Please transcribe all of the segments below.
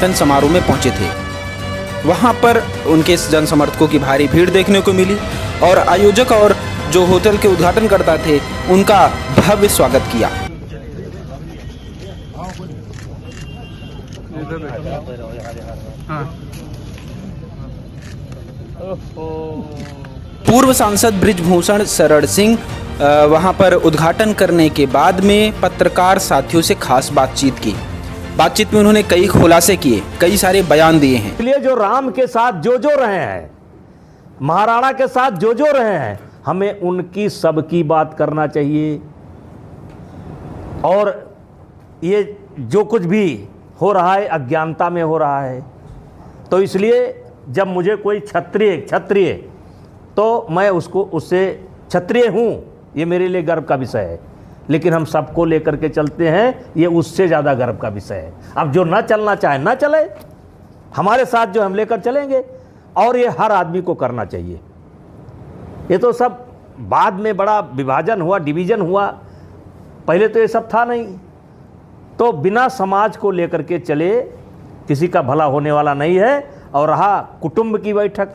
उद्घाटन समारोह में पहुंचे थे। वहां पर उनके जन समर्थकों की भारी भीड़ देखने को मिली और आयोजक और जो होटल के उद्घाटनकर्ता थे उनका भव्य स्वागत किया। पूर्व सांसद बृजभूषण शरण सिंह वहां पर उद्घाटन करने के बाद में पत्रकार साथियों से खास बातचीत की। बातचीत में उन्होंने कई खुलासे किए, कई सारे बयान दिए हैं। इसलिए जो राम के साथ जो रहे हैं, महाराणा के साथ जो रहे हैं, हमें उनकी सबकी बात करना चाहिए। और ये जो कुछ भी हो रहा है अज्ञानता में हो रहा है, तो इसलिए जब मुझे कोई क्षत्रिय तो मैं उससे क्षत्रिय हूँ, ये मेरे लिए गर्व का विषय है। लेकिन हम सबको लेकर के चलते हैं, ये उससे ज़्यादा गर्व का विषय है। अब जो ना चलना चाहे ना चले, हमारे साथ जो हम लेकर चलेंगे, और ये हर आदमी को करना चाहिए। ये तो सब बाद में बड़ा विभाजन हुआ, डिवीज़न हुआ, पहले तो ये सब था नहीं। तो बिना समाज को लेकर के चले किसी का भला होने वाला नहीं है। और रहा कुटुंब की बैठक,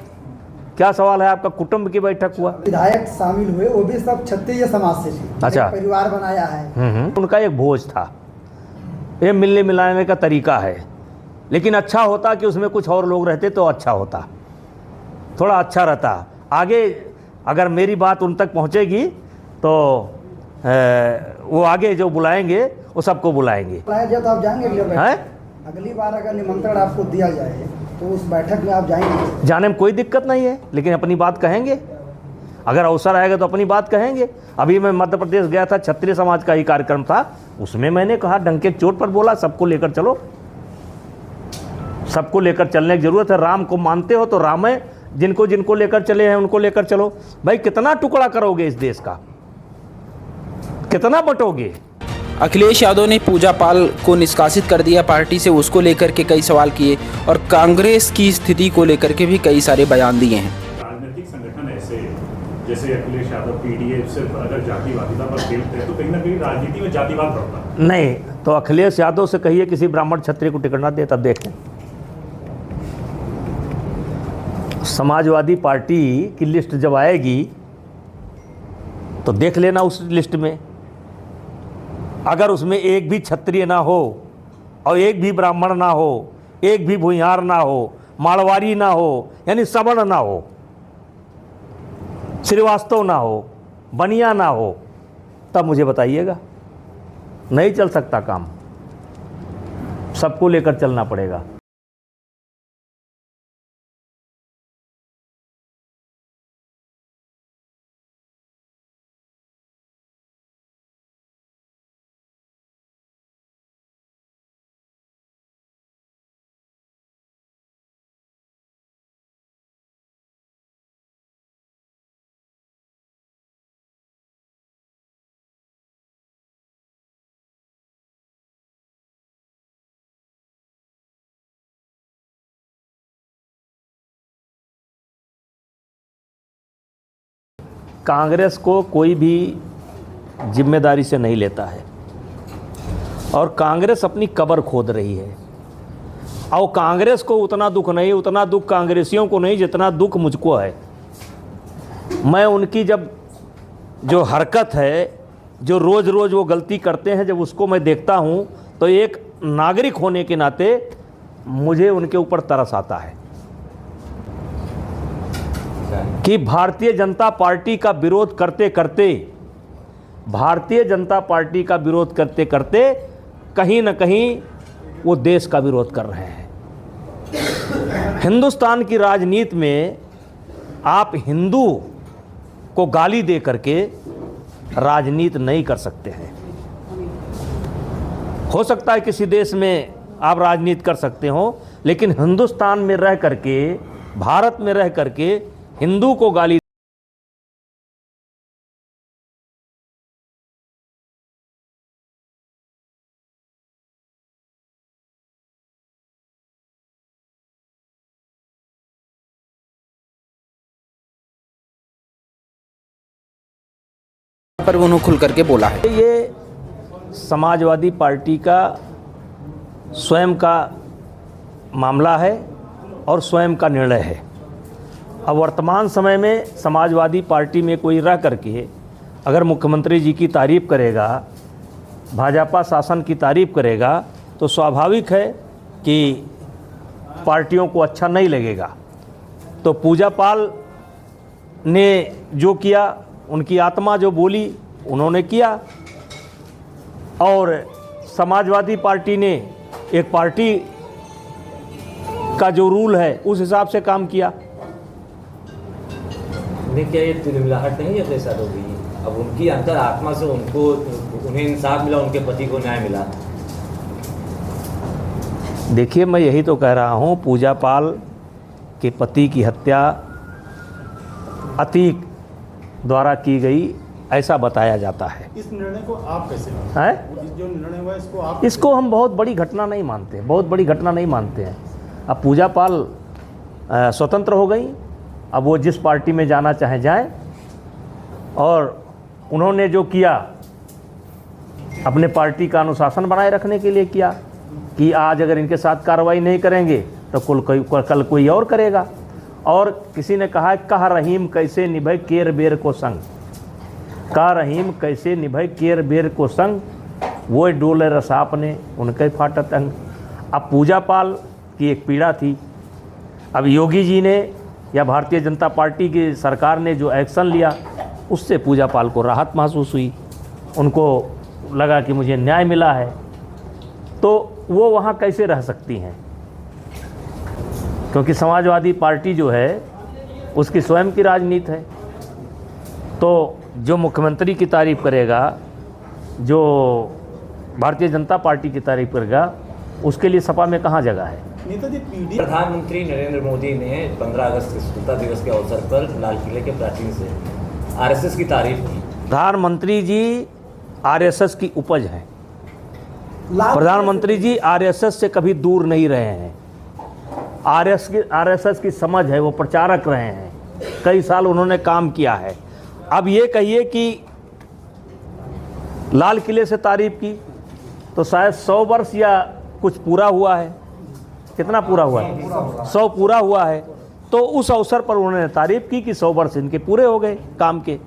क्या सवाल है आपका? कुटुंब की बैठक हुआ, विधायक शामिल हुए, वो भी सब क्षत्रिय समाज से थे। अच्छा, परिवार बनाया है। उनका एक भोज था, ये मिलने मिलाने का तरीका है। लेकिन अच्छा होता कि उसमें कुछ और लोग रहते तो अच्छा होता, थोड़ा अच्छा रहता। आगे अगर मेरी बात उन तक पहुंचेगी तो वो आगे जो बुलाएंगे वो सबको बुलाएंगे। तो आप जाएंगे अगली बार अगर निमंत्रण आपको दिया जाए तो उस बैठक में आप जाएंगे? जाने में कोई दिक्कत नहीं है, लेकिन अपनी बात कहेंगे। अगर अवसर आएगा तो अपनी बात कहेंगे। अभी मैं मध्य प्रदेश गया था, क्षत्रिय समाज का ही कार्यक्रम था, उसमें मैंने कहा, डंके चोट पर बोला, सबको लेकर चलो, सबको लेकर चलने की जरूरत है। राम को मानते हो तो राम है, जिनको जिनको लेकर चले हैं उनको लेकर चलो। भाई कितना टुकड़ा करोगे इस देश का, कितना बंटोगे? अखिलेश यादव ने पूजा पाल को निष्कासित कर दिया पार्टी से, उसको लेकर के कई सवाल किए और कांग्रेस की स्थिति को लेकर के भी कई सारे बयान दिए हैं। राजनीतिक संगठन ऐसे जैसे अखिलेश यादव पीडीए सिर्फ अगर जातिवादिता पर खेलते हैं तो कहीं ना कहीं राजनीति में जातिवाद बढ़ता है। नहीं तो अखिलेश यादव से कहिए किसी ब्राह्मण क्षत्रिय को टिकट ना दे, तब देखें। समाजवादी पार्टी की लिस्ट जब आएगी तो देख लेना उस लिस्ट में, अगर उसमें एक भी क्षत्रिय ना हो और एक भी ब्राह्मण ना हो, एक भी भूमिहार ना हो, मारवाड़ी ना हो, यानी सवर्ण ना हो, श्रीवास्तव ना हो, बनिया ना हो, तब मुझे बताइएगा। नहीं चल सकता काम, सबको लेकर चलना पड़ेगा। कांग्रेस को कोई भी जिम्मेदारी से नहीं लेता है और कांग्रेस अपनी कब्र खोद रही है। और कांग्रेस को उतना दुख नहीं, उतना दुख कांग्रेसियों को नहीं जितना दुख मुझको है। मैं उनकी जब जो हरकत है, जो रोज़ रोज़ वो गलती करते हैं, जब उसको मैं देखता हूँ तो एक नागरिक होने के नाते मुझे उनके ऊपर तरस आता है कि भारतीय जनता पार्टी का विरोध करते करते कहीं न कहीं वो देश का विरोध कर रहे हैं। हिंदुस्तान की राजनीति में आप हिंदू को गाली दे करके राजनीति नहीं कर सकते हैं। हो सकता है किसी देश में आप राजनीति कर सकते हो, लेकिन हिंदुस्तान में रह करके, भारत में रह करके हिंदू को गाली पर उन्होंने खुल करके बोला है। ये समाजवादी पार्टी का स्वयं का मामला है और स्वयं का निर्णय है। अब वर्तमान समय में समाजवादी पार्टी में कोई रह करके अगर मुख्यमंत्री जी की तारीफ़ करेगा, भाजपा शासन की तारीफ़ करेगा, तो स्वाभाविक है कि पार्टियों को अच्छा नहीं लगेगा। तो पूजा पाल ने जो किया, उनकी आत्मा जो बोली उन्होंने किया, और समाजवादी पार्टी ने एक पार्टी का जो रूल है उस हिसाब से काम किया। नहीं, क्या ये तिलमिलाहट नहीं है अखिलेश यादव की? अब उनकी अंतर आत्मा से उन्हें इंसाफ मिला, उनके पति को न्याय मिला। देखिए, मैं यही तो कह रहा हूँ, पूजा पाल के पति की हत्या अतीक द्वारा की गई ऐसा बताया जाता है। इस निर्णय को आप कैसे मानते हैं? हैं? जो निर्णय हुआ इसको आप इसको हम बहुत बड़ी घटना नहीं मानते, बहुत बड़ी घटना नहीं मानते हैं। अब पूजा पाल स्वतंत्र हो गई, अब वो जिस पार्टी में जाना चाहे जाए, और उन्होंने जो किया अपने पार्टी का अनुशासन बनाए रखने के लिए किया कि आज अगर इनके साथ कार्रवाई नहीं करेंगे तो कल कोई और करेगा। और किसी ने कहा, कह रहीम कैसे निभे केर बेर को संग, का रहीम कैसे निभे केर बेर को संग, वो डोले रसाप ने उनके फाटत अंग। अब पूजा पाल की एक पीड़ा थी, अब योगी जी ने या भारतीय जनता पार्टी की सरकार ने जो एक्शन लिया उससे पूजा पाल को राहत महसूस हुई, उनको लगा कि मुझे न्याय मिला है, तो वो वहाँ कैसे रह सकती हैं, क्योंकि समाजवादी पार्टी जो है उसकी स्वयं की राजनीति है। तो जो मुख्यमंत्री की तारीफ़ करेगा, जो भारतीय जनता पार्टी की तारीफ़ करेगा, उसके लिए सपा में कहाँ जगह है? नेताजी पीडी प्रधानमंत्री नरेंद्र मोदी ने 15 अगस्त के स्वतंत्रता दिवस के अवसर पर लाल किले के प्राचीन से आरएसएस की तारीफ की। प्रधानमंत्री जी आरएसएस की उपज हैं। प्रधानमंत्री जी आरएसएस से कभी दूर नहीं रहे हैं। आरएसएस की समझ है, वो प्रचारक रहे हैं, कई साल उन्होंने काम किया है। अब ये कहिए कि लाल किले से तारीफ की तो शायद 100 वर्ष या कुछ पूरा हुआ है। कितना पूरा हुआ है? 100 पूरा हुआ है। तो उस अवसर पर उन्होंने तारीफ की कि 100 वर्ष इनके पूरे हो गए काम के।